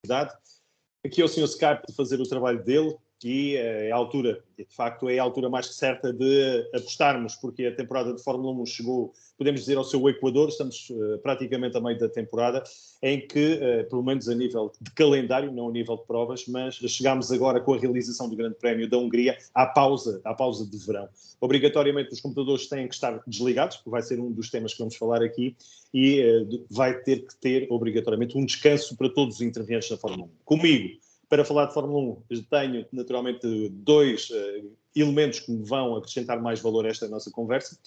oportunidade. Aqui é o Sr. Skype de fazer o trabalho dele e é a altura, de facto, é a altura mais certa de apostarmos, porque a temporada de Fórmula 1 chegou, podemos dizer, ao seu Equador, estamos praticamente a meio da temporada, em que, pelo menos a nível de calendário, não a nível de provas, mas chegámos agora com a realização do Grande Prémio da Hungria à pausa de verão. Obrigatoriamente os computadores têm que estar desligados, porque vai ser um dos temas que vamos falar aqui, e vai ter que ter, obrigatoriamente, um descanso para todos os intervenientes na Fórmula 1. Comigo, para falar de Fórmula 1, tenho naturalmente dois elementos que me vão acrescentar mais valor a esta nossa conversa.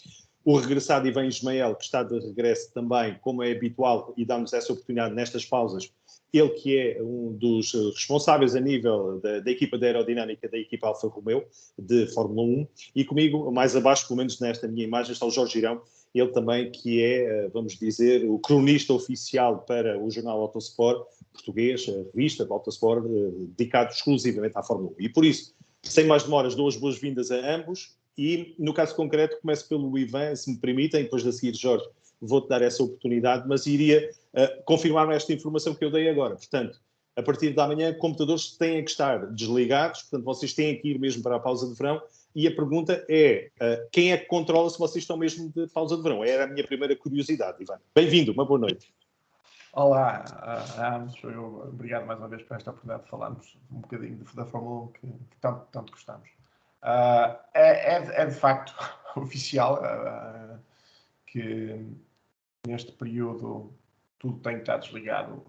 O regressado Ivan Ismael, que está de regresso também, como é habitual, e dá-nos essa oportunidade nestas pausas. Ele que é um dos responsáveis a nível da equipa de aerodinâmica da equipa Alfa Romeo de Fórmula 1. E comigo, mais abaixo, pelo menos nesta minha imagem, está o Jorge Girão. Ele também que é, vamos dizer, o cronista oficial para o jornal Autosport português, a revista de Autosport, dedicado exclusivamente à Fórmula 1. E por isso, sem mais demoras, dou as boas-vindas a ambos e, no caso concreto, começo pelo Ivan, se me permitem, depois de seguir, Jorge, vou-te dar essa oportunidade, mas iria confirmar esta informação que eu dei agora. Portanto, a partir da manhã, computadores têm que estar desligados, portanto, vocês têm que ir mesmo para a pausa de verão. E a pergunta é, quem é que controla se vocês estão mesmo de pausa de verão? Era a minha primeira curiosidade, Ivan. Bem-vindo, uma boa noite. Olá a ambos, obrigado mais uma vez por esta oportunidade de falarmos um bocadinho da Fórmula 1 que tanto gostamos. É de facto oficial que neste período tudo tem que estar desligado,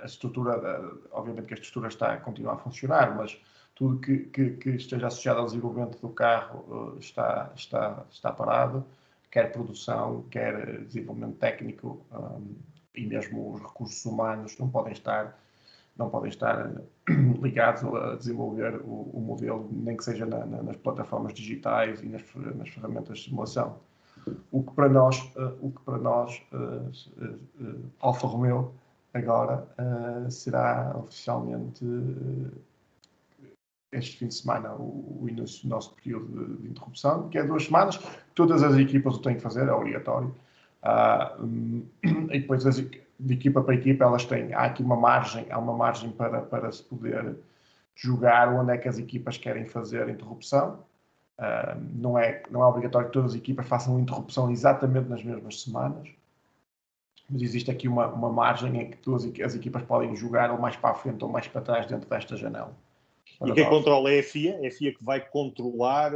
a estrutura, obviamente que a estrutura continua a funcionar, mas tudo que esteja associado ao desenvolvimento do carro está parado, quer produção, quer desenvolvimento técnico e mesmo os recursos humanos não podem estar ligados a desenvolver o modelo, nem que seja nas plataformas digitais e nas ferramentas de simulação. O que para nós Alfa Romeo agora será oficialmente este fim de semana o início do nosso período de interrupção, que é 2 semanas. Todas as equipas o têm que fazer, é obrigatório. E depois, de equipa para equipa, há aqui uma margem para se poder jogar onde é que as equipas querem fazer a interrupção. Não é obrigatório que todas as equipas façam a interrupção exatamente nas mesmas semanas, mas existe aqui uma margem em que todas as equipas podem jogar ou mais para a frente ou mais para trás dentro desta janela. E quem controla é a FIA? É a FIA que vai controlar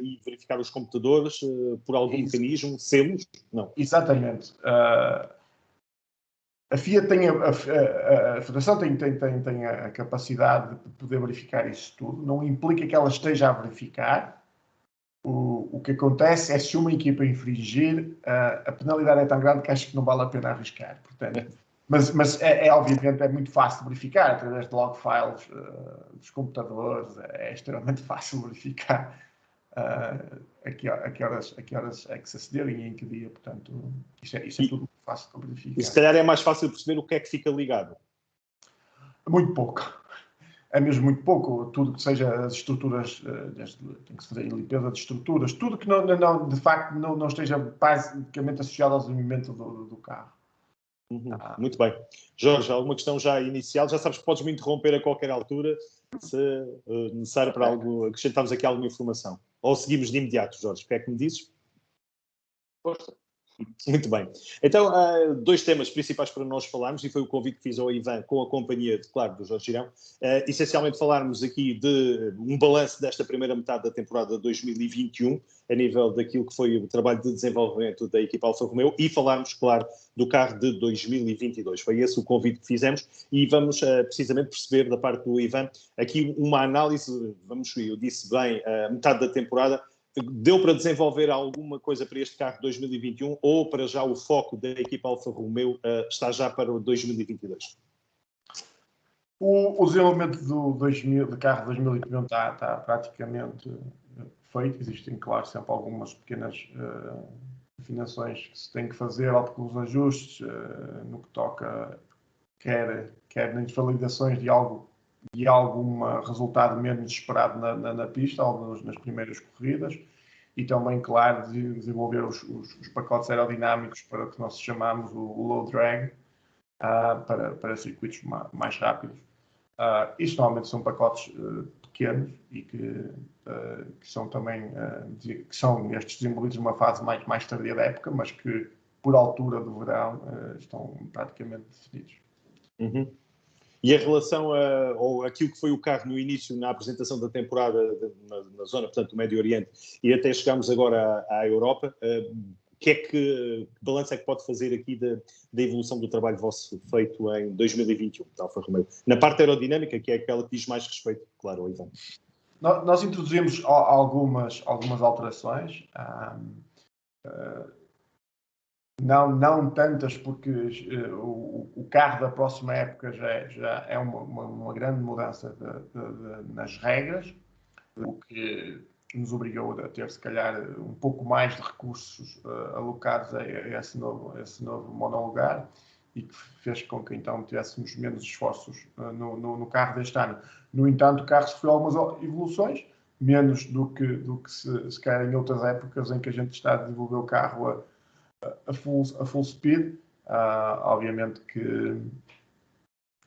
e verificar os computadores por algum mecanismo, selos? Não. Exatamente. A FIA tem a Federação tem a capacidade de poder verificar isso tudo. Não implica que ela esteja a verificar. O que acontece é, se uma equipa infringir, a penalidade é tão grande que acho que não vale a pena arriscar. Portanto, mas obviamente é muito fácil de verificar através de log files dos computadores. É extremamente fácil verificar a que horas é que se acederem e em que dia. Portanto, isso é tudo fácil de verificar. E se calhar é mais fácil perceber o que é que fica ligado. Muito pouco. É mesmo muito pouco. Tudo que seja as estruturas, tem que se fazer limpeza de estruturas, tudo que de facto não esteja basicamente associado ao desenvolvimento do carro. Muito bem. Jorge, alguma questão já inicial? Já sabes que podes me interromper a qualquer altura, se necessário para algo, acrescentarmos aqui alguma informação. Ou seguimos de imediato, Jorge? O que é que me dizes? Força. Muito bem. Então, 2 temas principais para nós falarmos, e foi o convite que fiz ao Ivan com a companhia, claro, do Jorge Girão. Essencialmente falarmos aqui de um balanço desta primeira metade da temporada 2021, a nível daquilo que foi o trabalho de desenvolvimento da equipa Alfa Romeo, e falarmos, claro, do carro de 2022. Foi esse o convite que fizemos, e vamos precisamente perceber da parte do Ivan aqui uma análise, eu disse bem, metade da temporada. Deu para desenvolver alguma coisa para este carro de 2021 ou para já o foco da equipa Alfa Romeo está já para o 2022? O desenvolvimento do carro de 2021 está praticamente feito. Existem, claro, sempre algumas pequenas afinações que se tem que fazer, alguns ajustes no que toca, quer nas validações de algum resultado menos esperado na pista, ou nas primeiras corridas, e também, claro, desenvolver os pacotes aerodinâmicos para o que nós chamamos o low drag, para circuitos mais rápidos. Isto normalmente são pacotes pequenos e que são também que são estes desenvolvidos numa fase mais tardia da época, mas que por altura do verão estão praticamente definidos. Uhum. E em relação ou aquilo que foi o carro no início, na apresentação da temporada na zona, portanto, do Médio Oriente, e até chegámos agora à Europa, que balanço é que pode fazer aqui da evolução do trabalho vosso feito em 2021, da Alfa Romeo? Na parte aerodinâmica, que é aquela que diz mais respeito, claro, ao Ivan. Nós introduzimos algumas alterações. Não tantas, porque o carro da próxima época já é uma grande mudança nas regras, o que nos obrigou a ter, se calhar, um pouco mais de recursos alocados a esse novo monolugar e que fez com que, então, tivéssemos menos esforços no carro deste ano. No entanto, o carro sofreu algumas evoluções, menos do que se calhar em outras épocas em que a gente está a desenvolver o carro a full speed. Obviamente que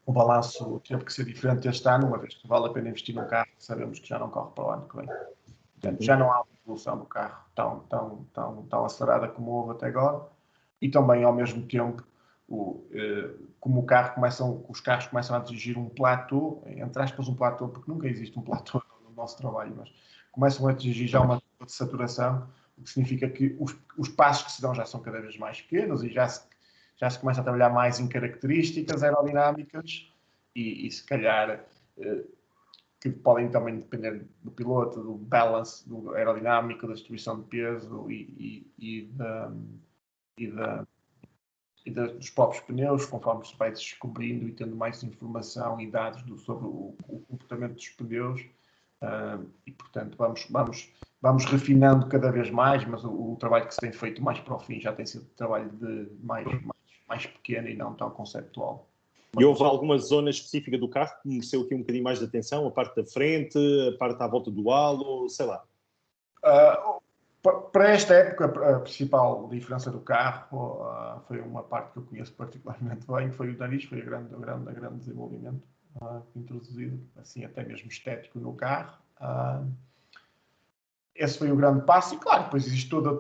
o balanço teve que ser diferente este ano, uma vez que vale a pena investir num carro que sabemos que já não corre para o ano que vem. Portanto, já não há uma evolução do carro tão acelerada como houve até agora, e também, ao mesmo tempo, como os carros começam a atingir um platô, entre aspas um platô, porque nunca existe um platô no nosso trabalho, mas começam a atingir já uma de saturação, o que significa que os passos que se dão já são cada vez mais pequenos e já se começa a trabalhar mais em características aerodinâmicas e se calhar que podem também depender do piloto, do balance do aerodinâmico, da distribuição de peso e dos próprios pneus, conforme se vai descobrindo e tendo mais informação e dados sobre o comportamento dos pneus. E, portanto, vamos refinando cada vez mais, mas o trabalho que se tem feito mais para o fim já tem sido trabalho mais pequeno e não tão conceptual. E houve alguma zona específica do carro que mereceu aqui um bocadinho mais de atenção? A parte da frente, a parte à volta do halo, sei lá. Para esta época, a principal diferença do carro foi uma parte que eu conheço particularmente bem, que foi o nariz, foi o grande desenvolvimento introduzido, assim até mesmo estético no carro. Esse foi o grande passo e, claro, depois existe todo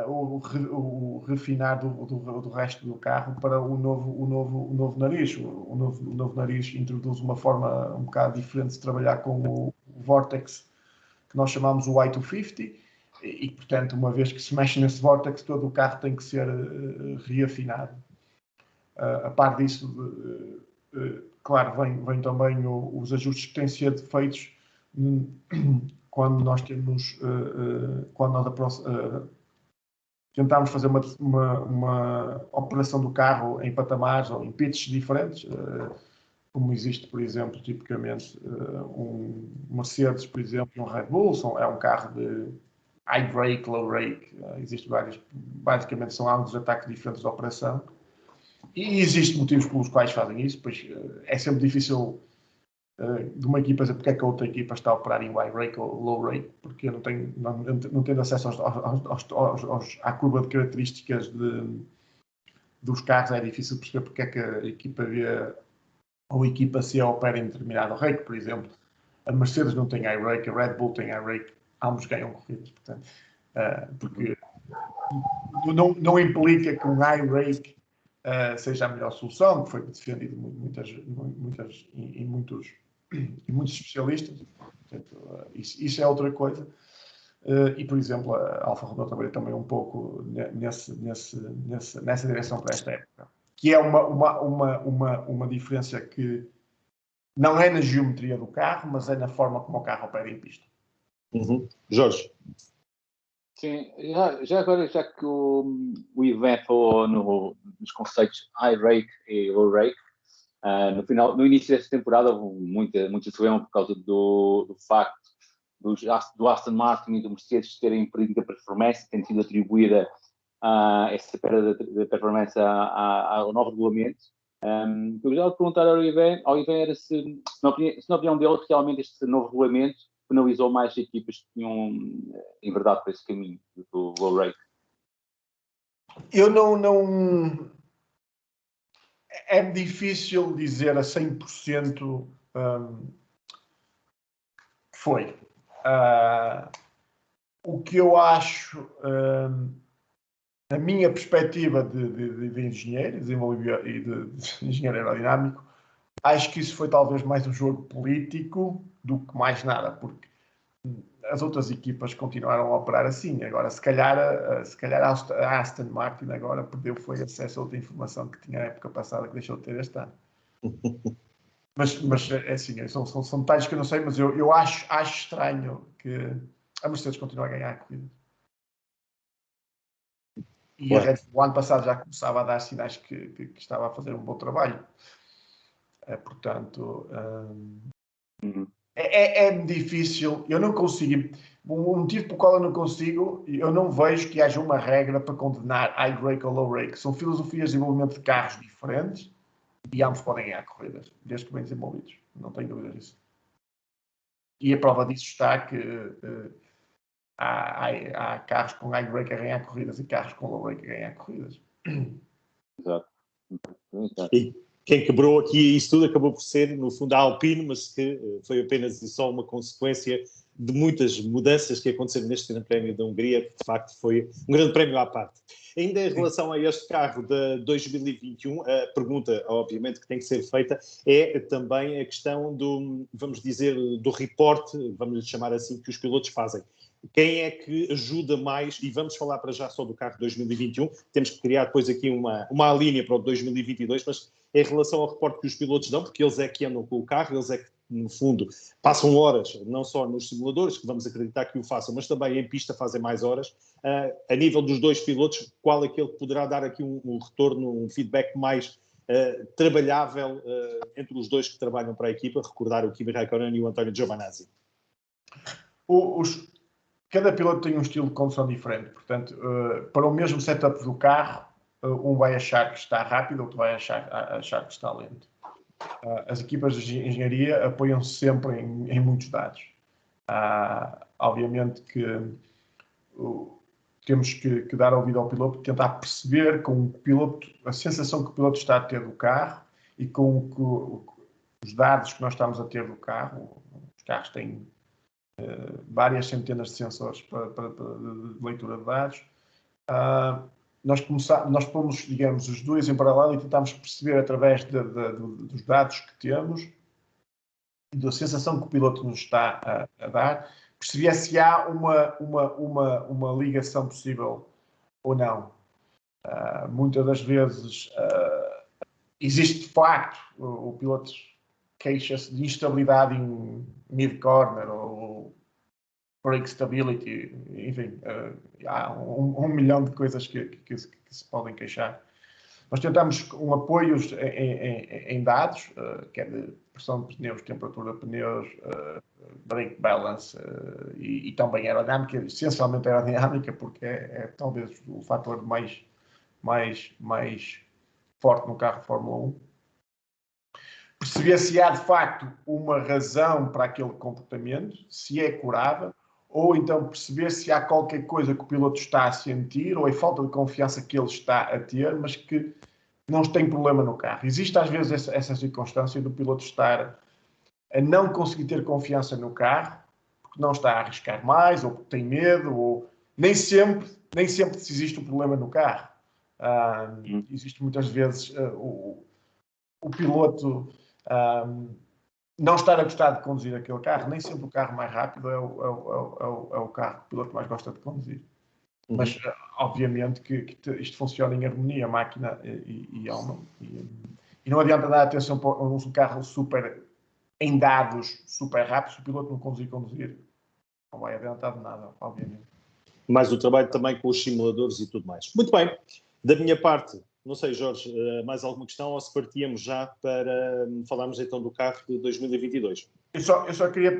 o refinar do resto do carro para o novo nariz. O novo nariz introduz uma forma um bocado diferente de trabalhar com o Vortex, que nós chamamos o Y250, e, portanto, uma vez que se mexe nesse Vortex, todo o carro tem que ser reafinado. A par disso, claro, vem também os ajustes que têm sido feitos quando nós temos, tentamos fazer uma operação do carro em patamares ou em pitches diferentes, como existe, por exemplo, tipicamente um Mercedes, por exemplo, e um Red Bull, é um carro de high rake, low rake, existem basicamente são ângulos de ataque diferentes de operação, e existem motivos pelos quais fazem isso, pois é sempre difícil de uma equipa dizer porque é que a outra equipa está a operar em high rake ou low rake, porque eu não tenho acesso à curva de características dos carros, é difícil perceber porque é que a equipa B ou a equipa C opera em determinado rake. Por exemplo, a Mercedes não tem high rake, a Red Bull tem high rake, ambos ganham corridas, portanto, porque não implica que um high rake seja a melhor solução, que foi defendido em muitos especialistas. Portanto, isso é outra coisa. E, por exemplo, a Alfa Romeo trabalha também um pouco nessa direção para esta época, que é uma diferença que não é na geometria do carro, mas é na forma como o carro opera em pista. Uhum. Jorge? Sim, já agora, já que o Ivan falou nos conceitos high rake e low rake, no início desta temporada houve muita problema por causa do facto do Aston Martin e do Mercedes terem perdido a performance, tendo sido atribuída essa perda de performance ao novo regulamento. Eu gostava de perguntar ao Ivan era se na opinião dele, realmente este novo regulamento penalizou mais equipas que tinham, em verdade, por esse caminho do low rake. Eu não... é difícil dizer a 100% que foi. O que eu acho, a minha perspectiva de engenheiro e de engenheiro aerodinâmico, acho que isso foi talvez mais um jogo político do que mais nada, porque as outras equipas continuaram a operar assim. Agora, se calhar a Aston Martin agora perdeu foi acesso a outra informação que tinha na época passada que deixou de ter este ano. Mas é assim, são detalhes que eu não sei, mas eu acho estranho que a Mercedes continue a ganhar a corrida. E a Red Bull, o ano passado já começava a dar sinais que estava a fazer um bom trabalho. Portanto, é difícil. Eu não consigo. O motivo pelo qual eu não consigo, eu não vejo que haja uma regra para condenar high rake ou low rake. São filosofias de desenvolvimento de carros diferentes e ambos podem ganhar corridas, desde que bem desenvolvidos. Não tenho dúvida disso. E a prova disso está que há carros com high rake a ganhar corridas e carros com low rake a ganhar corridas. Exato. E quem quebrou aqui isso tudo acabou por ser, no fundo, a Alpine, mas que foi apenas e só uma consequência de muitas mudanças que aconteceram neste Grande Prémio da Hungria, que de facto foi um grande prémio à parte. Ainda em relação a este carro de 2021, a pergunta, obviamente, que tem que ser feita é também a questão do, vamos dizer, do reporte, vamos lhe chamar assim, que os pilotos fazem. Quem é que ajuda mais, e vamos falar para já só do carro de 2021, temos que criar depois aqui uma linha para o 2022, mas em relação ao reporte que os pilotos dão, porque eles é que andam com o carro, eles é que, no fundo, passam horas, não só nos simuladores, que vamos acreditar que o façam, mas também em pista fazem mais horas. A nível dos dois pilotos, qual é aquele que poderá dar aqui um retorno, um feedback mais trabalhável entre os dois que trabalham para a equipa, recordar o Kimi Raikkonen e o António Giovinazzi? Cada piloto tem um estilo de condução diferente, portanto, para o mesmo setup do carro, um vai achar que está rápido, outro vai achar que está lento. As equipas de engenharia apoiam-se sempre em muitos dados. Obviamente que temos que dar ouvido ao piloto, tentar perceber com o piloto, a sensação que o piloto está a ter do carro e com os dados que nós estamos a ter do carro. Os carros têm várias centenas de sensores para leitura de dados. Nós pomos, digamos, os dois em paralelo e tentamos perceber através dos dados que temos e da sensação que o piloto nos está a dar, perceber se há uma ligação possível ou não. Muitas das vezes existe de facto, o piloto queixa-se de instabilidade em mid-corner ou brake stability, enfim, há um milhão de coisas que se podem queixar. Nós tentamos um apoio em dados, que é de pressão de pneus, temperatura de pneus, brake balance e também aerodinâmica, essencialmente aerodinâmica, porque é talvez o fator mais forte no carro de Fórmula 1. Perceber se há de facto uma razão para aquele comportamento, se é curável, ou então perceber se há qualquer coisa que o piloto está a sentir, ou é falta de confiança que ele está a ter, mas que não tem problema no carro. Existe às vezes essa circunstância do piloto estar a não conseguir ter confiança no carro, porque não está a arriscar mais, ou porque tem medo, ou nem sempre existe um problema no carro. Existe muitas vezes o piloto não estar a gostar de conduzir aquele carro. Nem sempre o carro mais rápido é o carro que o piloto mais gosta de conduzir. Mas, obviamente, que isto funciona em harmonia, máquina e alma. E não adianta dar atenção para um carro super em dados, super rápido, se o piloto não conseguir conduzir. Não vai adiantar de nada, obviamente. Mais o trabalho também com os simuladores e tudo mais. Muito bem. Da minha parte, não sei, Jorge, mais alguma questão ou se partíamos já para falarmos então do carro de 2022? Eu só queria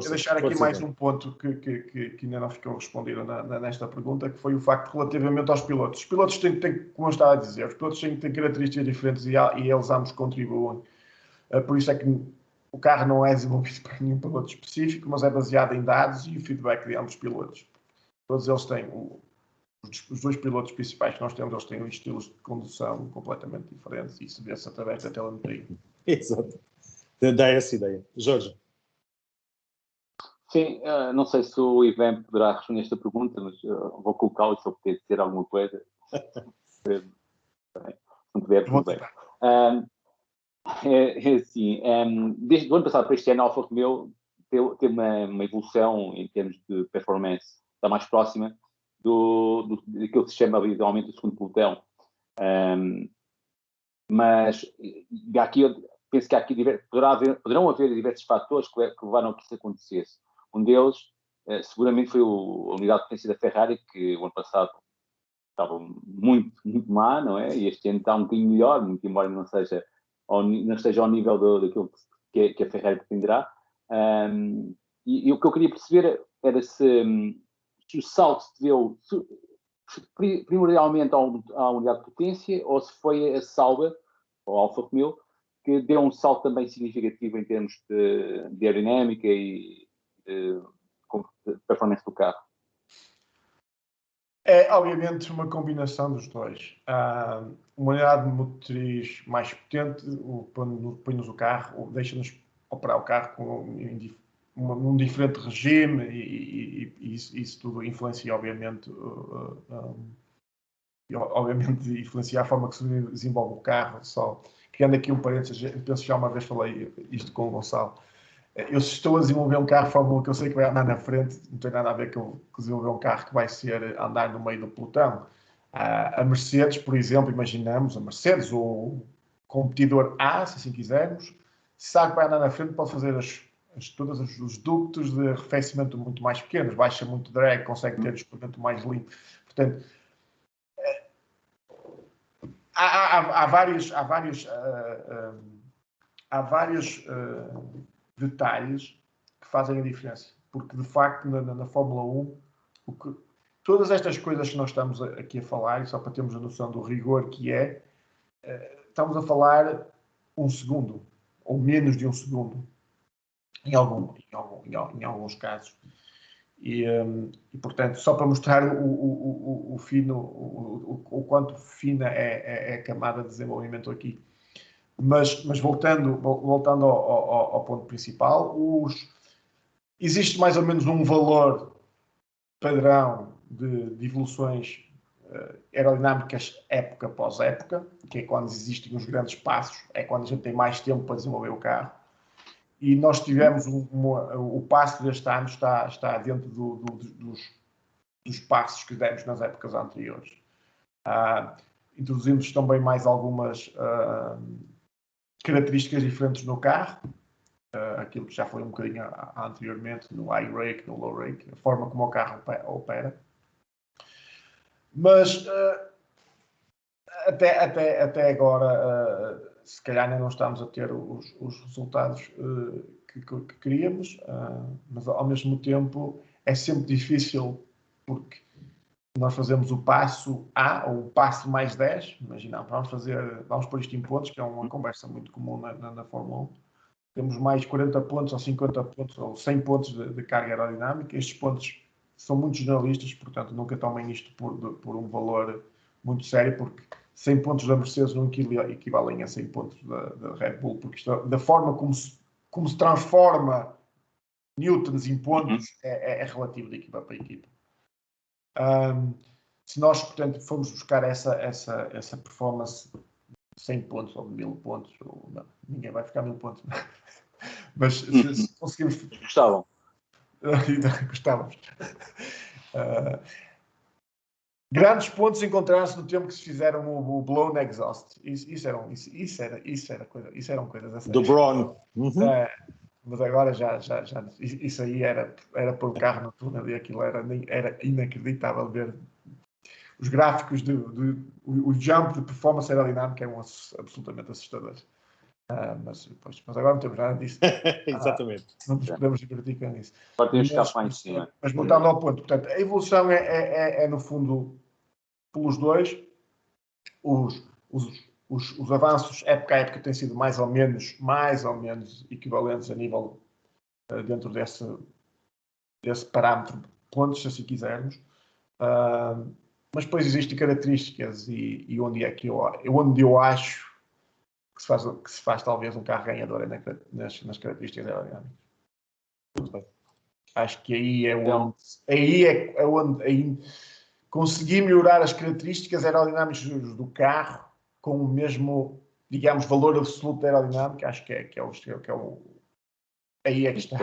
deixar aqui mais então um ponto que ainda não ficou respondido nesta pergunta, que foi o facto relativamente aos pilotos. Os pilotos têm, como eu estava a dizer, os pilotos têm características diferentes e eles ambos contribuem. Por isso é que o carro não é desenvolvido para nenhum piloto específico, mas é baseado em dados e o feedback de ambos os pilotos. Todos eles têm os dois pilotos principais que nós temos, eles têm estilos de condução completamente diferentes e isso vê-se através da telemetria. Exato. Dá essa ideia. Jorge? Sim, não sei se o Ivan poderá responder esta pergunta, mas vou colocá-lo se eu puder dizer alguma coisa. Se não puder, tudo bem. É assim, desde o ano passado para este ano, a Alfa Romeo teve uma evolução em termos de performance, está mais próxima daquilo que se chama habitualmente o segundo pelotão. Mas aqui, eu penso que aqui poderão haver diversos fatores que levaram a que isso acontecesse. Um deles, seguramente, foi a unidade de potência da Ferrari, que o ano passado estava muito, muito má, não é? E este ano está um bocadinho melhor, muito embora não esteja ao nível daquilo que a Ferrari pretenderá. E o que eu queria perceber era se o salto se deu primordialmente à unidade de potência ou se foi a Sauber, ou a Alfa Romeo, que deu um salto também significativo em termos de aerodinâmica e de performance do carro. É, obviamente, uma combinação dos dois. Uma unidade motriz mais potente põe-nos o carro, deixa-nos operar o carro com um diferente regime e isso tudo influencia, obviamente, influencia a forma que se desenvolve o carro. Só criando aqui um parênteses, penso que já uma vez falei isto com o Gonçalo. Eu estou a desenvolver um carro Fórmula 1 que eu sei que vai andar na frente, não tem nada a ver com desenvolver um carro que vai ser andar no meio do pelotão. A Mercedes, por exemplo, imaginamos a Mercedes ou o competidor A, se assim quisermos, sabe que vai andar na frente, pode fazer todos os ductos de arrefecimento muito mais pequenos, baixa muito drag, consegue ter o escoamento mais limpo. Portanto, há vários detalhes que fazem a diferença. Porque, de facto, na Fórmula 1, todas estas coisas que nós estamos aqui a falar, e só para termos a noção do rigor que estamos a falar 1 segundo, ou menos de 1 segundo, em alguns casos. E, portanto, só para mostrar o quanto fina é a camada de desenvolvimento aqui. Mas voltando ao ponto principal, existe mais ou menos um valor padrão de evoluções aerodinâmicas época após época, que é quando existem os grandes passos, é quando a gente tem mais tempo para desenvolver o carro. E nós tivemos o passo deste ano está dentro dos passos que demos nas épocas anteriores. Introduzimos também mais algumas características diferentes no carro, aquilo que já foi um bocadinho anteriormente no high rake, no low rake, a forma como o carro opera. Mas até agora, se calhar ainda não estamos a ter os resultados que queríamos, mas ao mesmo tempo é sempre difícil porque nós fazemos o passo A ou o passo mais 10, imaginamos, vamos pôr isto em pontos, que é uma conversa muito comum na Fórmula 1. Temos mais 40 pontos ou 50 pontos ou 100 pontos de carga aerodinâmica. Estes pontos são muito jornalistas, portanto nunca tomem isto por um valor muito sério, porque 100 pontos da Mercedes não equivalem a 100 pontos da Red Bull, porque isto, da forma como se transforma newtons em pontos é relativo de equipa para equipa. Se nós, portanto, formos buscar essa performance de 100 pontos ou de 1000 pontos, não, ninguém vai ficar 1000 pontos, mas se conseguimos... Gostávamos. Grandes pontos encontraram-se no tempo que se fizeram o blown exhaust. Isso eram coisas assim. Do Braun. Mas agora já isso aí era pôr o carro no túnel e aquilo era inacreditável ver os gráficos o jump de performance aerodinâmica eram absolutamente assustadores. Mas agora não temos nada disso. Exatamente. Não nos podemos divertir com isso. Mas voltando ao ponto, portanto, a evolução é no fundo pelos dois. Os avanços época a época têm sido mais ou menos equivalentes a nível dentro desse parâmetro de pontos, se assim quisermos. mas depois existem características e onde eu acho que se faz talvez um carro ganhador nas características aerodinâmicas. Acho que aí é onde, aí conseguir melhorar as características aerodinâmicas do carro com o mesmo, digamos, valor absoluto da aerodinâmica. Acho que é o aí é que está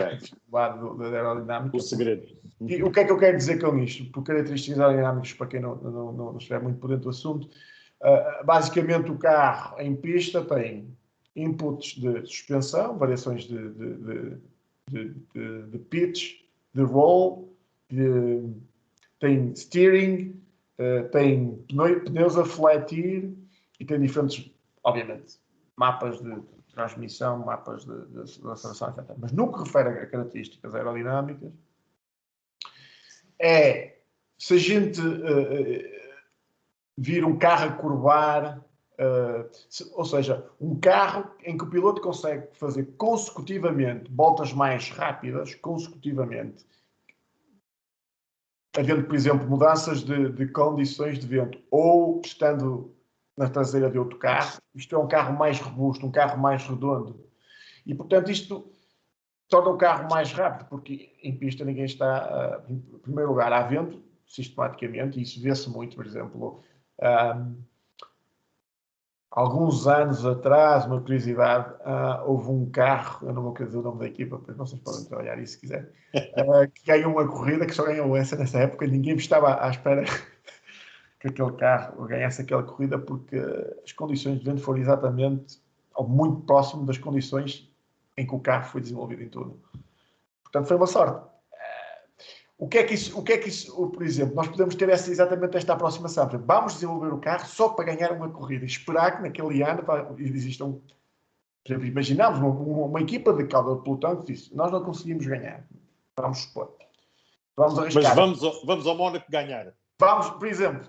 o lado da aerodinâmica. O segredo. E o que é que eu quero dizer com isto? Por características aerodinâmicas, para quem não estiver muito por dentro do assunto, basicamente o carro em pista tem inputs de suspensão, variações de pitch, de roll, tem steering, tem pneus a fletir e tem diferentes, obviamente, mapas de transmissão, mapas de aceleração, etc. Mas no que refere a características aerodinâmicas, se a gente vir um carro a curvar, ou seja, um carro em que o piloto consegue fazer consecutivamente voltas mais rápidas, consecutivamente, havendo, por exemplo, mudanças de condições de vento, ou estando na traseira de outro carro, isto é um carro mais robusto, um carro mais redondo. E, portanto, isto torna o carro mais rápido, porque em pista ninguém está, em primeiro lugar, há vento, sistematicamente, e isso vê-se muito, por exemplo, alguns anos atrás, uma curiosidade, houve um carro, eu não vou querer dizer o nome da equipa, depois vocês podem trabalhar isso se quiserem, que ganhou uma corrida, que só ganhou essa nessa época, ninguém estava à espera que aquele carro ganhasse aquela corrida, porque as condições de vento foram exatamente, ou muito próximo das condições em que o carro foi desenvolvido em tudo. Portanto, foi uma sorte. O que é que isso, por exemplo, nós podemos ter exatamente esta aproximação. Por exemplo, vamos desenvolver o carro só para ganhar uma corrida e esperar que naquele ano existam. Por exemplo, imaginamos uma equipa de cauda de pelotão que disse: nós não conseguimos ganhar. Vamos supor. Vamos arriscar. Mas vamos ao Mónaco ganhar. Vamos, por exemplo.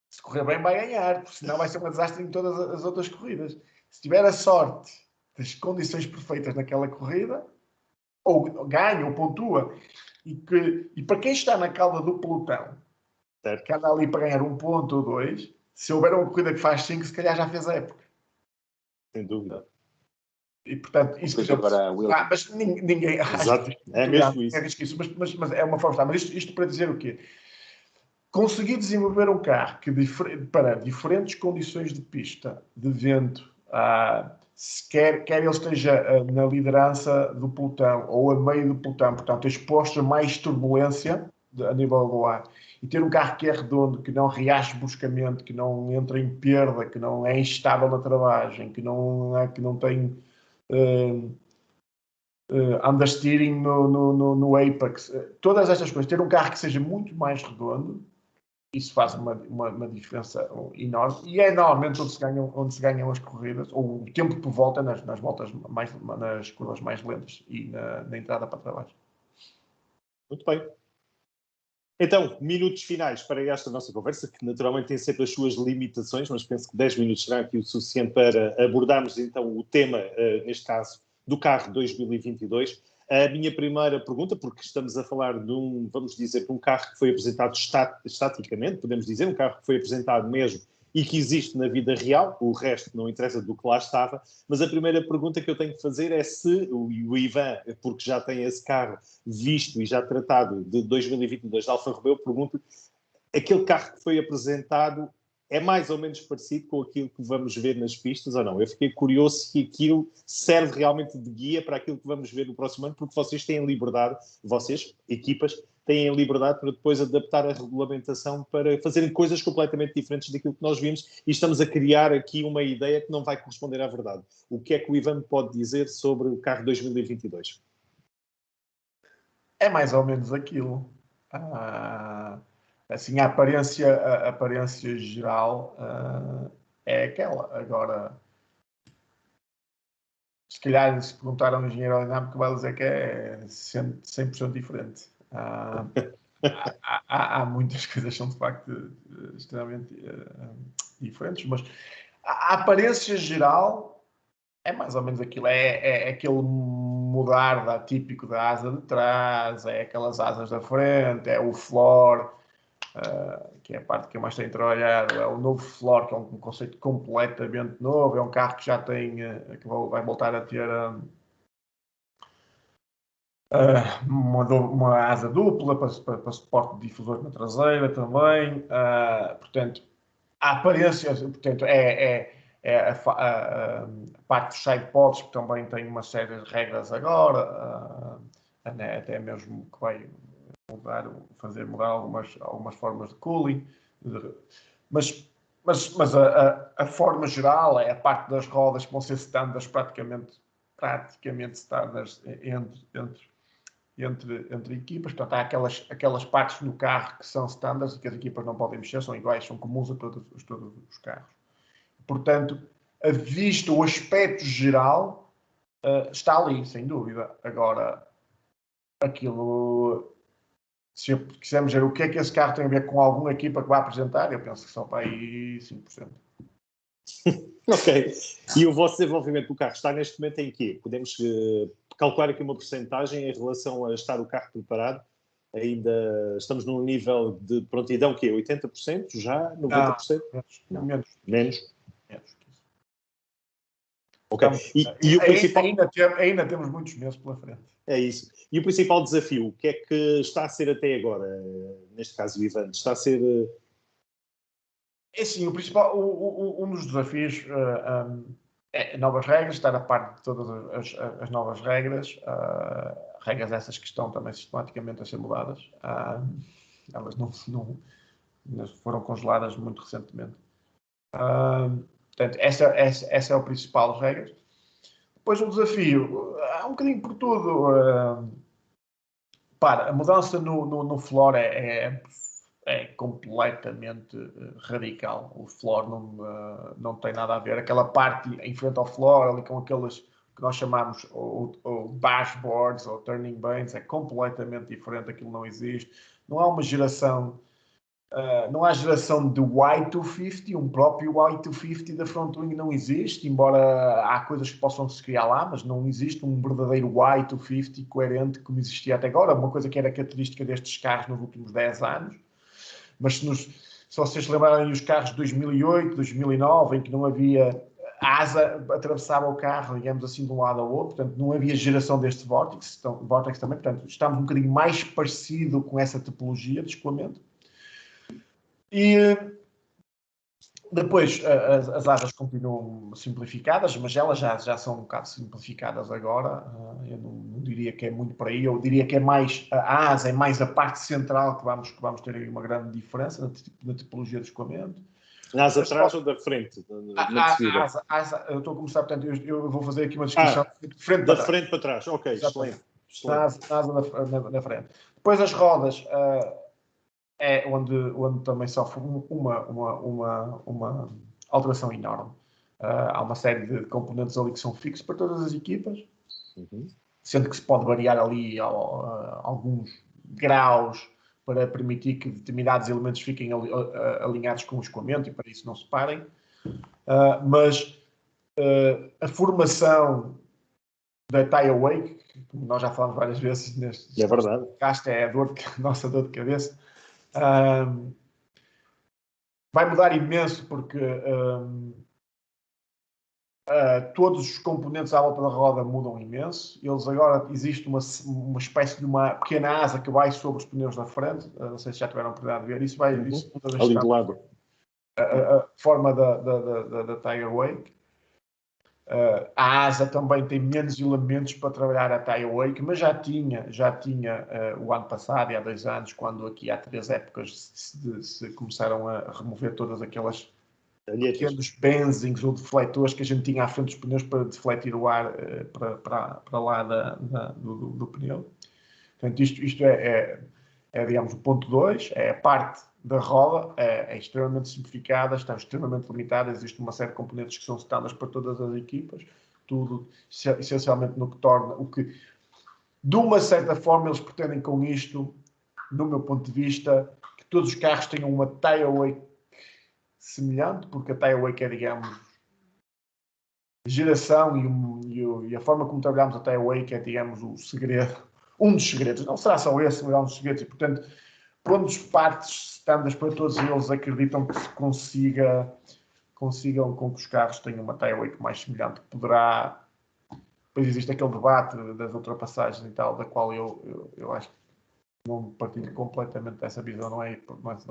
Se correr bem, vai ganhar, porque senão vai ser um desastre em todas as outras corridas. Se tiver a sorte das condições perfeitas naquela corrida, ou ganha, ou pontua, e para quem está na cauda do pelotão, certo, que anda ali para ganhar 1 ponto ou 2, se houver uma corrida que faz 5, se calhar já fez a época. Sem dúvida. E, portanto, isso mas ninguém... Exato, é mesmo isso. Mas é uma forma... Mas isto para dizer o quê? Conseguir desenvolver um carro que, para diferentes condições de pista, de vento, quer ele esteja na liderança do pelotão ou a meio do pelotão, portanto, exposto a mais turbulência a nível do ar, e ter um carro que é redondo, que não reage bruscamente, que não entra em perda, que não é instável na travagem, que não tem understeering no apex, todas estas coisas, ter um carro que seja muito mais redondo, isso faz uma diferença enorme, e é normalmente onde se ganham as corridas, ou o tempo por volta nas voltas nas curvas mais lentas e na entrada para trabalho. Muito bem. Então, minutos finais para esta nossa conversa, que naturalmente tem sempre as suas limitações, mas penso que 10 minutos será aqui o suficiente para abordarmos então o tema, neste caso, do carro 2022. A minha primeira pergunta, porque estamos a falar de vamos dizer, de um carro que foi apresentado estaticamente, podemos dizer, um carro que foi apresentado mesmo e que existe na vida real, o resto não interessa do que lá estava, mas a primeira pergunta que eu tenho que fazer é se o Ivan, porque já tem esse carro visto e já tratado de 2022 de Alfa Romeo, pergunto, aquele carro que foi apresentado é mais ou menos parecido com aquilo que vamos ver nas pistas ou não? Eu fiquei curioso se aquilo serve realmente de guia para aquilo que vamos ver no próximo ano, porque vocês têm liberdade, vocês, equipas, têm liberdade para depois adaptar a regulamentação para fazerem coisas completamente diferentes daquilo que nós vimos e estamos a criar aqui uma ideia que não vai corresponder à verdade. O que é que o Ivan pode dizer sobre o carro 2022? É mais ou menos aquilo. Assim, a aparência geral é aquela. Agora, se calhar, se perguntar a um engenheiro aerodinâmico, vai dizer que é 100% diferente. Há muitas coisas que são, de facto, extremamente diferentes, mas a aparência geral é mais ou menos aquilo. É aquele mudar típico da asa de trás, é aquelas asas da frente, é o floor. que é a parte que eu mais tenho trabalhado, é o novo floor, que é um conceito completamente novo, é um carro que já tem, que vai voltar a ter uma asa dupla para suporte de difusor na traseira também, portanto, a aparência, portanto, a parte dos sidepods, que também tem uma série de regras agora, até mesmo que vai fazer mudar algumas formas de cooling, mas a forma geral é a parte das rodas que vão ser standards praticamente standards entre equipas. Portanto, há aquelas partes no carro que são standards e que as equipas não podem mexer, são iguais, são comuns a todos os carros. Portanto, a vista, o aspecto geral está ali, sem dúvida. Agora, aquilo, se quisermos ver o que é que esse carro tem a ver com alguma equipa que vai apresentar, eu penso que só para aí 5%. Ok. E o vosso desenvolvimento do carro está neste momento em quê? Podemos calcular aqui uma porcentagem em relação a estar o carro preparado? Ainda estamos num nível de prontidão que é 80%? Já? 90%? Menos. Ok. E o principal... ainda temos muitos meses pela frente. É isso. E o principal desafio, o que é que está a ser até agora? Neste caso, o Ivan, está a ser... É sim, o principal, um dos desafios é novas regras, estar a par de todas as novas regras, regras essas que estão também sistematicamente a ser mudadas. Elas não foram congeladas muito recentemente. Portanto, essa é o principal das regras. Depois o desafio, há um bocadinho por tudo. A mudança no floor é completamente radical. O floor não tem nada a ver. Aquela parte em frente ao floor, ali com aqueles que nós chamamos ou dashboards ou turning banes, é completamente diferente. Aquilo não existe. Não há uma geração... não há geração de Y250, um próprio Y250 da Frontwing não existe, embora há coisas que possam se criar lá, mas não existe um verdadeiro Y250 coerente como existia até agora, uma coisa que era característica destes carros nos últimos 10 anos. Mas se vocês se lembrarem os carros de 2008, 2009, em que não havia asa, atravessava o carro, digamos assim, de um lado ao outro, portanto não havia geração deste Vortex também, portanto estamos um bocadinho mais parecido com essa tipologia de escoamento. E depois as asas continuam simplificadas, mas elas já são um bocado simplificadas agora. Eu não diria que é muito por aí, eu diria que é mais a asa, é mais a parte central que vamos ter aí uma grande diferença na tipologia de escoamento. Na asa atrás ou da frente? A asa, eu estou a começar, portanto, eu vou fazer aqui uma descrição da frente para trás. Ok, excelente. Na asa da frente. Depois as rodas... é onde também sofre uma alteração enorme. Há uma série de componentes ali que são fixos para todas as equipas, sendo que se pode variar ali alguns graus para permitir que determinados elementos fiquem alinhados com o escoamento e para isso não se parem. Mas a formação da tie away, como nós já falamos várias vezes neste podcast, é a nossa dor de cabeça. Vai mudar imenso porque todos os componentes à volta da roda mudam imenso. Existe uma espécie de uma pequena asa que vai sobre os pneus da frente. Não sei se já tiveram a oportunidade de ver. Isso muda ali do lado. A forma da Tiger Wake. A asa também tem menos elementos para trabalhar a tie awake, mas já tinha o ano passado e há 2 anos, quando aqui há 3 épocas se começaram a remover todas aquelas pequenos benzings ou defletores que a gente tinha à frente dos pneus para defletir o ar para lá do pneu. Portanto, isto é digamos, o ponto 2, é a parte da roda, é extremamente simplificada, está extremamente limitada, existe uma série de componentes que são standards para todas as equipas, tudo essencialmente no que torna, o que, de uma certa forma, eles pretendem com isto, no meu ponto de vista, que todos os carros tenham uma tie awake semelhante, porque a tie awake é, digamos, geração e a forma como trabalhamos a tie awake é, digamos, o segredo, um dos segredos, não será só esse, mas é um dos segredos, e portanto, quando os partes standards para todos eles acreditam que se consigam com que os carros tenham uma tie wake mais semelhante, que poderá. Depois existe aquele debate das ultrapassagens e tal, da qual eu acho que não partilho completamente dessa visão, não é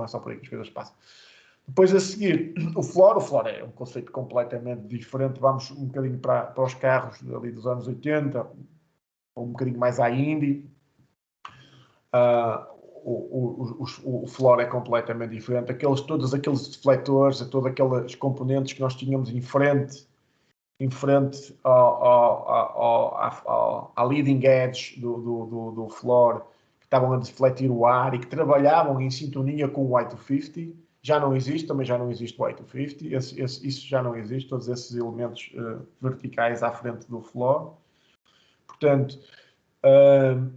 só por aí que as coisas passam. Depois a seguir, o floor é um conceito completamente diferente. Vamos um bocadinho para os carros ali dos anos 80, ou um bocadinho mais à Indy. O floor é completamente diferente. Todos aqueles defletores, todos aqueles componentes que nós tínhamos em frente à leading edge do floor, que estavam a defletir o ar e que trabalhavam em sintonia com o Y250, já não existe, também já não existe o Y250, isso já não existe, todos esses elementos verticais à frente do floor. Portanto,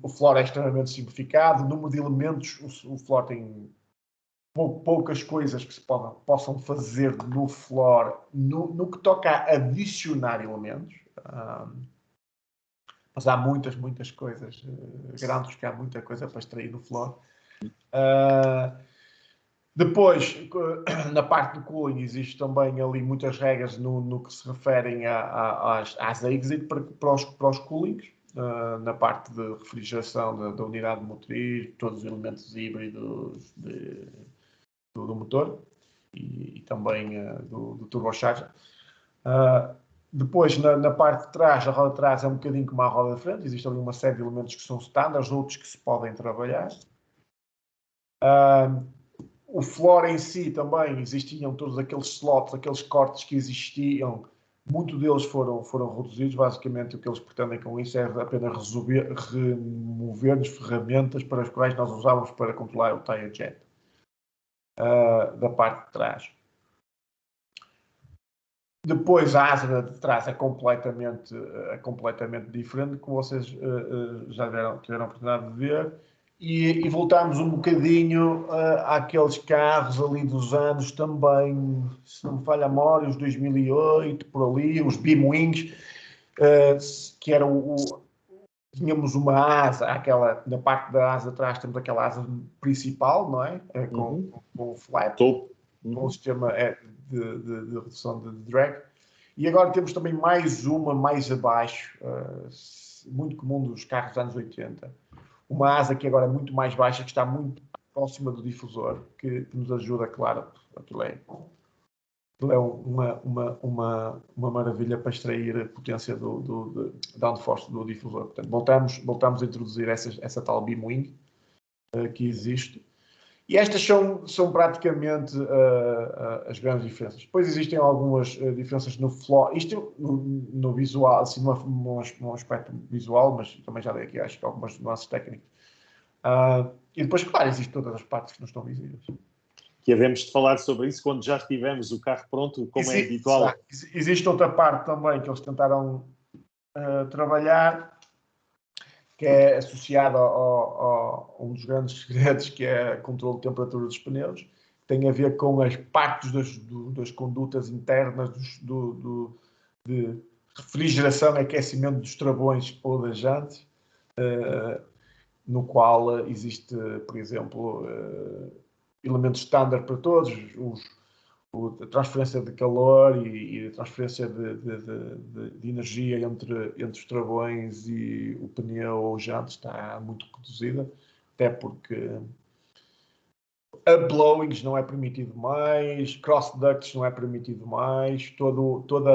o floor é extremamente simplificado, o número de elementos, o floor tem poucas coisas que se possam fazer no floor no que toca a adicionar elementos, mas há muitas coisas, garanto-vos que há muita coisa para extrair no floor. Depois, na parte do cooling, existe também ali muitas regras no que se referem às exit para os coolings, na parte de refrigeração da unidade motriz, todos os elementos híbridos do motor e também do turbocharger. Depois, na parte de trás, a roda de trás é um bocadinho como a roda de frente, existe ali uma série de elementos que são standards, outros que se podem trabalhar. O floor em si também existiam todos aqueles slots, aqueles cortes que existiam, muitos deles foram reduzidos. Basicamente, o que eles pretendem com isso é apenas remover-nos ferramentas para as quais nós usávamos para controlar o tire jet da parte de trás. Depois, a asa de trás é completamente diferente, como vocês já tiveram a oportunidade de ver. E voltámos um bocadinho àqueles carros ali dos anos também, se não me falha a memória, os 2008, por ali, os Beam Wings, que era tínhamos uma asa, na parte da asa de trás temos aquela asa principal, não é? Com o flap, com o sistema de redução de drag. E agora temos também mais uma mais abaixo, muito comum dos carros dos anos 80. Uma asa que agora é muito mais baixa, que está muito próxima do difusor, que nos ajuda, claro, aquilo é uma maravilha para extrair a potência do downforce do difusor. Portanto, voltamos a introduzir essa tal beam wing que existe. E estas são praticamente as grandes diferenças. Depois existem algumas diferenças no floor, isto no visual, assim, num aspecto visual, mas também já dei aqui, acho que algumas nuances técnicas. E depois, claro, existem todas as partes que não estão visíveis. Que havemos de falar sobre isso quando já tivermos o carro pronto, como é habitual. Existe outra parte também que eles tentaram trabalhar, que é associada a um dos grandes segredos, que é o controle de temperatura dos pneus, que tem a ver com as partes das condutas internas de refrigeração e aquecimento dos travões ou das jantes, no qual existe, por exemplo, elementos standard para todos, a transferência de calor e a transferência de energia entre os travões e o pneu ou o jante está muito reduzida, até porque upblowings não é permitido mais, cross ducts não é permitido mais, toda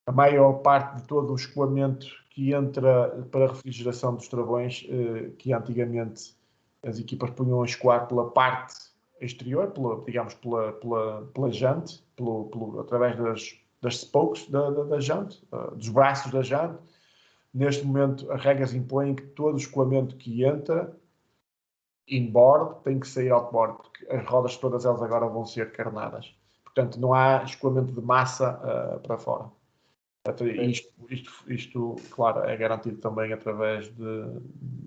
a maior parte de todo o escoamento que entra para a refrigeração dos travões, que antigamente as equipas punham a escoar pela parte exterior, pela jante, através das spokes da jante, dos braços da jante. Neste momento, as regras impõem que todo o escoamento que entra inboard tem que sair outboard, porque as rodas todas elas agora vão ser carnadas. Portanto, não há escoamento de massa para fora. Isto, claro, é garantido também através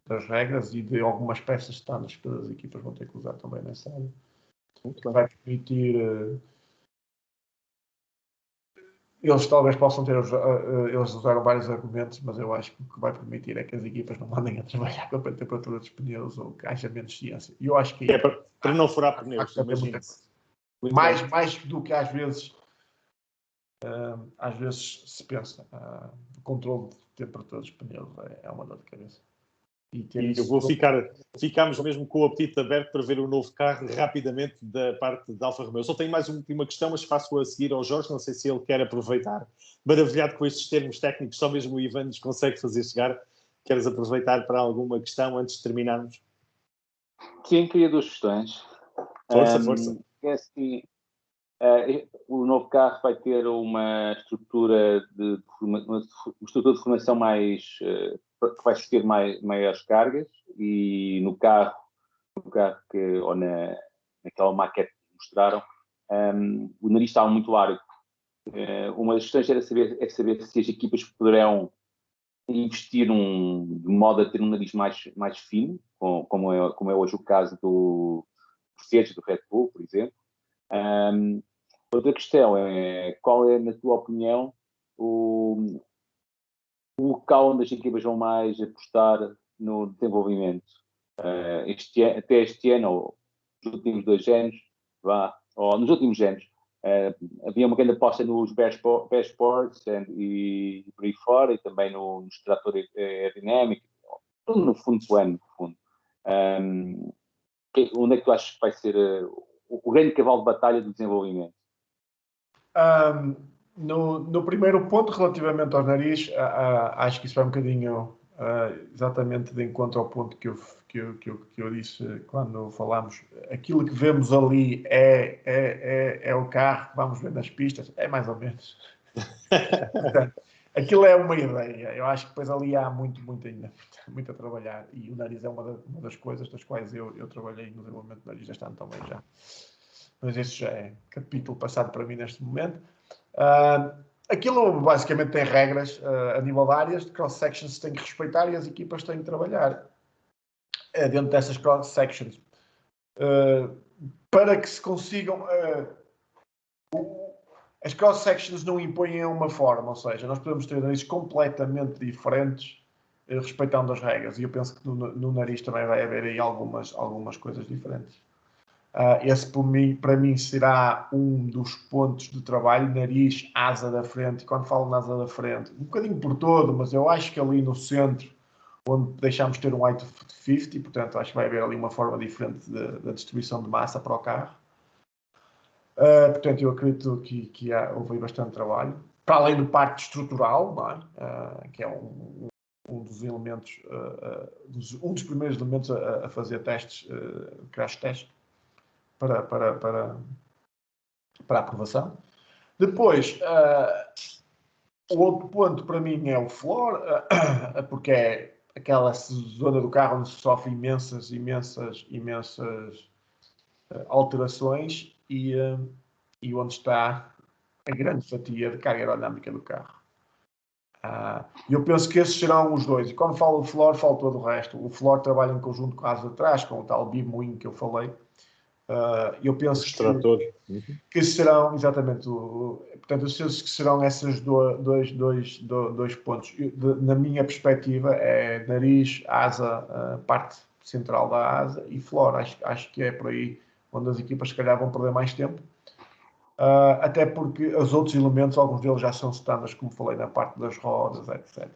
das regras e de algumas peças standards que as equipas vão ter que usar também nessa área. Vai permitir eles talvez possam ter, eles usaram vários argumentos, mas eu acho que o que vai permitir é que as equipas não mandem a trabalhar com a temperatura dos pneus ou que haja menos ciência. E eu acho que para não furar pneus, imagina-se. Mais do que às vezes se pensa. O controle de temperatura dos pneus é uma dor de cabeça. E ficámos mesmo com o apetite aberto para ver o novo carro rapidamente da parte da Alfa Romeo. Só tenho mais uma questão, mas faço a seguir ao Jorge, não sei se ele quer aproveitar. Maravilhado com estes termos técnicos, só mesmo o Ivan nos consegue fazer chegar. Queres aproveitar para alguma questão antes de terminarmos? Sim, queria 2 questões. Força. É assim, o novo carro vai ter uma estrutura de formação mais... que vai ter maiores cargas, e no carro que, ou naquela maquete que mostraram, o nariz estava muito largo. Uma das questões era saber se as equipas poderão investir de modo a ter um nariz mais fino, como é hoje o caso do Mercedes, do Red Bull, por exemplo. Outra questão é, qual é, na tua opinião, o local onde as equipas vão mais apostar no desenvolvimento? Até este ano, ou nos últimos 2 anos, ou nos últimos anos, havia uma grande aposta nos best sports e por aí fora, e também no extrator aerodinâmico, tudo no fundo do ano, no fundo. Onde é que tu achas que vai ser o grande cavalo de batalha do desenvolvimento? No primeiro ponto, relativamente ao nariz, acho que isso vai um bocadinho exatamente de encontro ao ponto que eu disse quando falámos. Aquilo que vemos ali é o carro que vamos ver nas pistas, é mais ou menos. Portanto, aquilo é uma ideia. Eu acho que depois ali há muito a trabalhar, e o nariz é uma das coisas das quais eu trabalhei no desenvolvimento do nariz este ano também já. Mas esse já é capítulo passado para mim neste momento. Aquilo basicamente tem regras a nível de áreas, de cross-sections tem que respeitar e as equipas têm que trabalhar dentro dessas cross-sections para que se consigam... as cross-sections não impõem uma forma, ou seja, nós podemos ter narizes completamente diferentes respeitando as regras, e eu penso que no nariz também vai haver aí algumas coisas diferentes. Esse para mim será um dos pontos de trabalho, nariz, asa da frente. E quando falo na asa da frente, um bocadinho por todo, mas eu acho que ali no centro, onde deixamos ter um white 50, portanto acho que vai haver ali uma forma diferente da distribuição de massa para o carro. Portanto, eu acredito que houve bastante trabalho. Para além do parte estrutural, não é? Que é um dos elementos, um dos primeiros elementos a fazer testes, crash test, para aprovação. Depois, o outro ponto para mim é o floor, porque é aquela zona do carro onde se sofre imensas alterações e onde está a grande fatia de carga aerodinâmica do carro. Eu penso que esses serão os dois. E quando falo do floor, falo todo o resto. O floor trabalha em conjunto com a asa de trás, com o tal beam wing que eu falei. Eu penso que serão exatamente portanto, eu penso que serão esses dois pontos. Na minha perspectiva é nariz, asa, parte central da asa e floor. Acho que é por aí onde as equipas se calhar vão perder mais tempo, até porque os outros elementos, alguns deles já são standards, como falei, na parte das rodas, etc.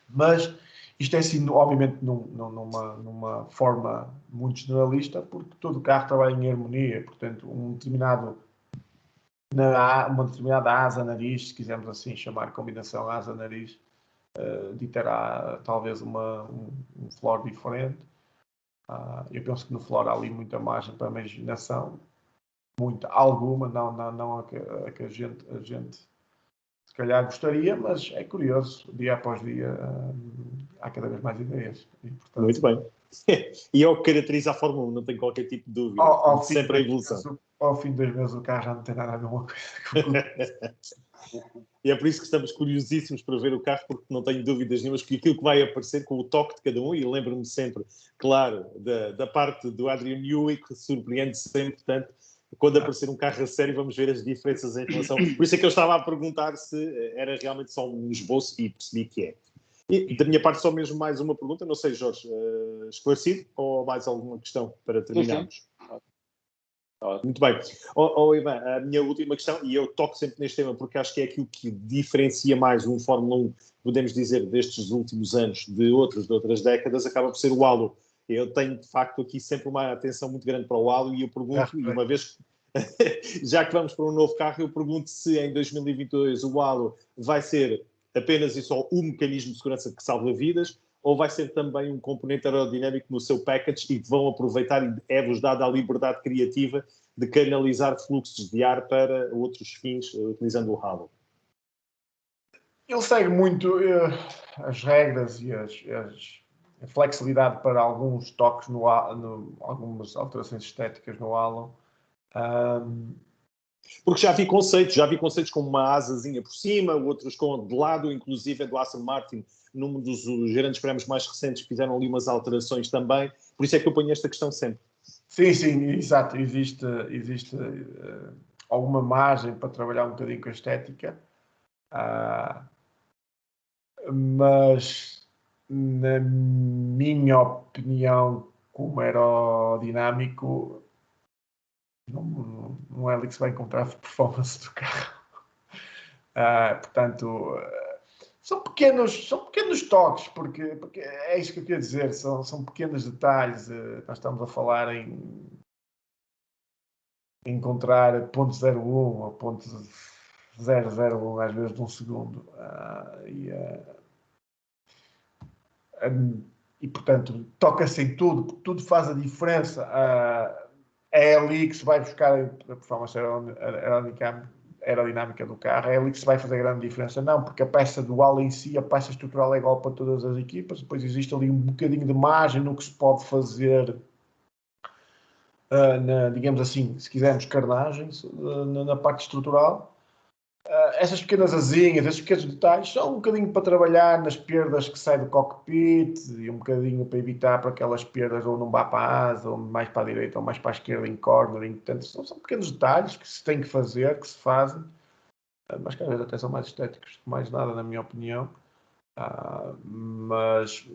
Mas isto é assim, obviamente, numa forma muito generalista, porque todo o carro trabalha em harmonia. Portanto, uma determinada asa-nariz, se quisermos assim chamar, combinação asa-nariz, ditará talvez um floor diferente. Eu penso que no floor há ali muita margem para a imaginação. Alguma, não a que a gente se calhar gostaria, mas é curioso, dia após dia há cada vez mais ideias. E, portanto, muito bem. E é o que caracteriza a Fórmula 1, não tenho qualquer tipo de dúvida. Sempre a evolução. Ao fim de 2 meses o carro já não tem nada a ver uma coisa. E é por isso que estamos curiosíssimos para ver o carro, porque não tenho dúvidas nenhumas que aquilo que vai aparecer com o toque de cada um, e lembro-me sempre, claro, da parte do Adrian Newey, que surpreende sempre tanto, quando aparecer um carro a sério, vamos ver as diferenças em relação... Por isso é que eu estava a perguntar se era realmente só um esboço e percebi que é. E da minha parte, só mesmo mais uma pergunta. Não sei, Jorge, esclarecido ou mais alguma questão para terminarmos? Sim. Muito bem. Ivan, a minha última questão, e eu toco sempre neste tema porque acho que é aquilo que diferencia mais um Fórmula 1, podemos dizer, destes últimos anos de outras décadas, acaba por ser o halo. Eu tenho, de facto, aqui sempre uma atenção muito grande para o halo e eu pergunto, e uma vez, já que vamos para um novo carro, eu pergunto se em 2022 o halo vai ser apenas e só um mecanismo de segurança que salva vidas, ou vai ser também um componente aerodinâmico no seu package e que vão aproveitar e é-vos dada a liberdade criativa de canalizar fluxos de ar para outros fins utilizando o halo? Ele segue muito as regras e a flexibilidade para alguns toques algumas alterações estéticas no halo. Porque já vi conceitos como uma asazinha por cima, outros com de lado, inclusive do Aston Martin, num dos grandes prémios mais recentes, fizeram ali umas alterações também. Por isso é que eu ponho esta questão sempre. Sim, exato. Existe alguma margem para trabalhar um bocadinho com a estética, mas, na minha opinião, como aerodinâmico, não é ali que se vai encontrar a performance do carro. Portanto, são pequenos toques, porque é isso que eu queria dizer, são pequenos detalhes. Nós estamos a falar em encontrar ponto 0,1 ou ponto 0,01 às vezes de um segundo. E portanto, toca-se em tudo, porque tudo faz a diferença. É ali que se vai buscar a performance aerodinâmica do carro, é ali que se vai fazer grande diferença. Não, porque a peça dual em si, a peça estrutural é igual para todas as equipas, depois existe ali um bocadinho de margem no que se pode fazer, digamos assim, se quisermos carnagens, na parte estrutural. Essas pequenas asinhas, esses pequenos detalhes são um bocadinho para trabalhar nas perdas que saem do cockpit e um bocadinho para evitar para aquelas perdas ou não vá para a asa, ou mais para a direita ou mais para a esquerda em cornering. Portanto, são pequenos detalhes que se tem que fazer, que se fazem, mas que às vezes até são mais estéticos que mais nada, na minha opinião. Mas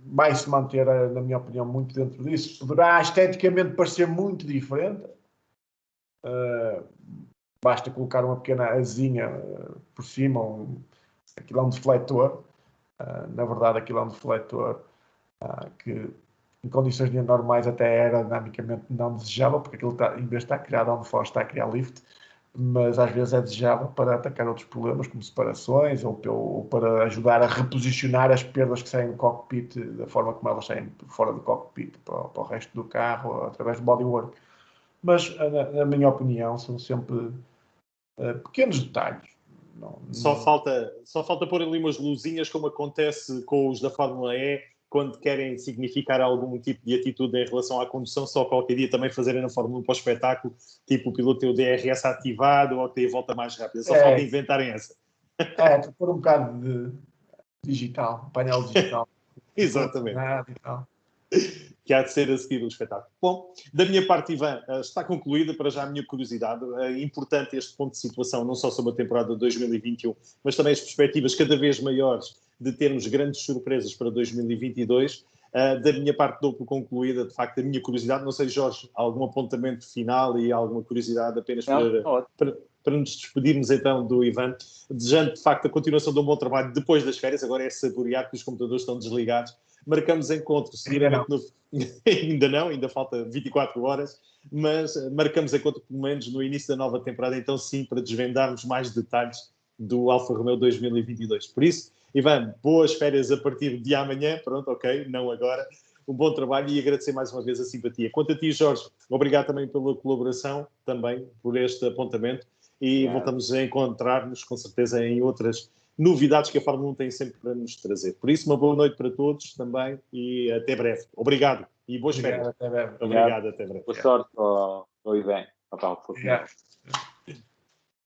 vai se manter, na minha opinião, muito dentro disso. Poderá esteticamente parecer muito diferente. Basta colocar uma pequena asinha por cima, aquilo é um defletor. Na verdade, aquilo é um defletor que, em condições normais, até aerodinamicamente não desejável, porque aquilo em vez de estar a criar downforce, está a criar lift, mas às vezes é desejável para atacar outros problemas, como separações, ou para ajudar a reposicionar as perdas que saem do cockpit, da forma como elas saem fora do cockpit, para o resto do carro, através do bodywork. Mas, na minha opinião, são sempre pequenos detalhes. Só falta pôr ali umas luzinhas, como acontece com os da Fórmula E, quando querem significar algum tipo de atitude em relação à condução, só qualquer dia também fazerem na Fórmula 1 para o espetáculo, tipo o piloto tem o DRS ativado ou tem a volta mais rápida. Só falta inventarem essa. Por um bocado de digital, painel digital. Exatamente. Que há de ser a seguir o espetáculo. Bom, da minha parte, Ivan, está concluída para já a minha curiosidade. É importante este ponto de situação, não só sobre a temporada de 2021, mas também as perspectivas cada vez maiores de termos grandes surpresas para 2022. Da minha parte, dou por concluída, de facto, a minha curiosidade. Não sei, Jorge, algum apontamento final e alguma curiosidade apenas para nos despedirmos então do Ivan, desejando de facto a continuação de um bom trabalho depois das férias. Agora é saborear que os computadores estão desligados. Marcamos encontro seguramente ainda falta 24 horas, mas marcamos encontro pelo menos no início da nova temporada, então sim, para desvendarmos mais detalhes do Alfa Romeo 2022. Por isso, Ivan, boas férias a partir de amanhã, pronto, ok, não agora. Um bom trabalho e agradecer mais uma vez a simpatia. Quanto a ti, Jorge, obrigado também pela colaboração, também por este apontamento, e voltamos a encontrar-nos com certeza em outras novidades que a Fórmula 1 tem sempre para nos trazer. Por isso, uma boa noite para todos também e até breve. Obrigado e boas férias. Até breve. Obrigado, até breve. Boa sorte ao Ivan. Obrigado.